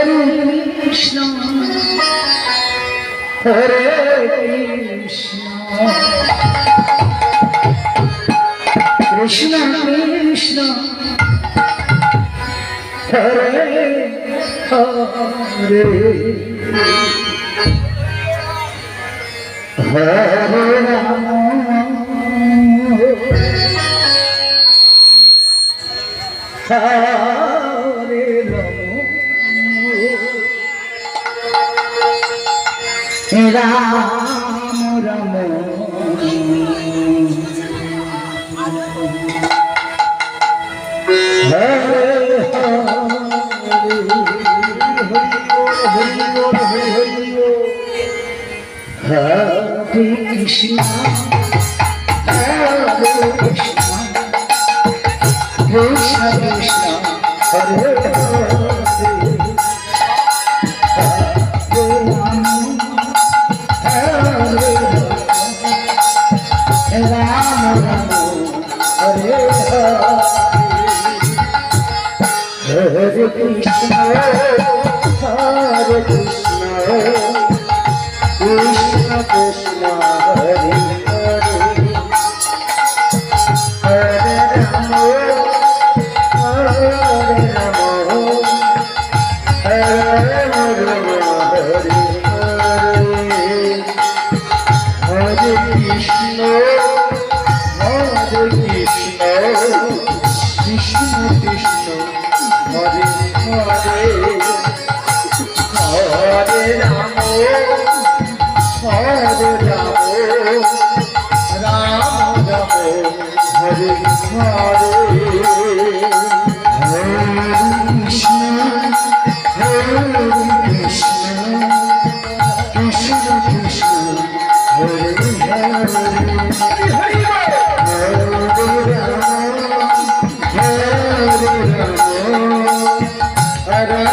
Krishna, Hare Krishna, Krishna Krishna, Hare Hare, Hare Rama, Hare Ram Ram, Hare Krishna, Hare Krishna, Krishna Krishna, Hare Hare Krishna, Hare Krishna, Krishna Krishna, Hare Hare, Hare Rama, Hare Rama, Hare Rama, Hare Hare, Hare Krishna, Hare Krishna, Krishna Krishna, Hare Hare, Hare Rama, Hare Rama, Rama Rama, Hare Hare, Hare Krishna, Hare Krishna, Krishna Krishna, Hare Hare, Hare Rama, Hare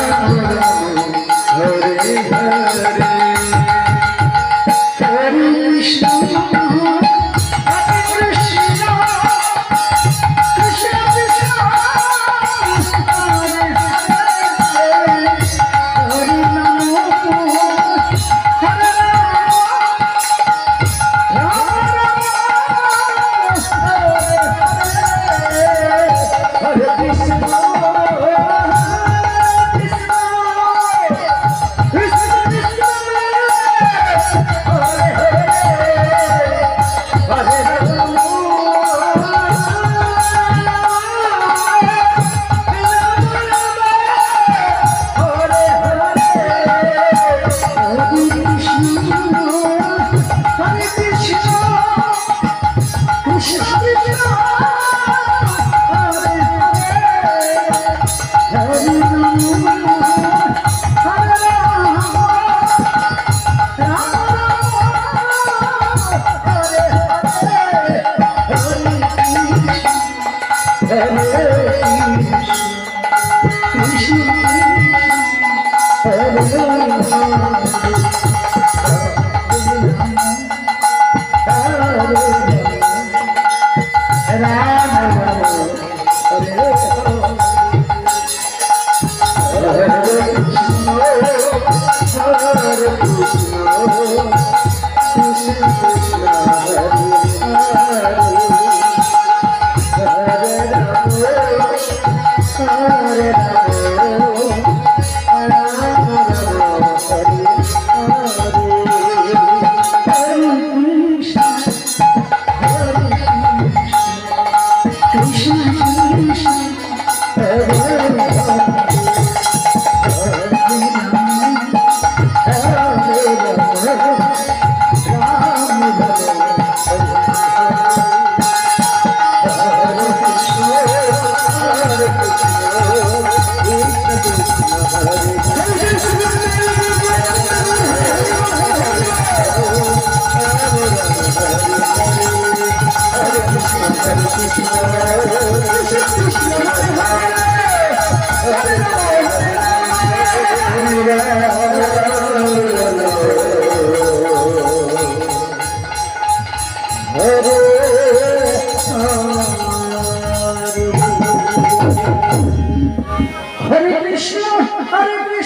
Hare Krishna, Hare Krishna.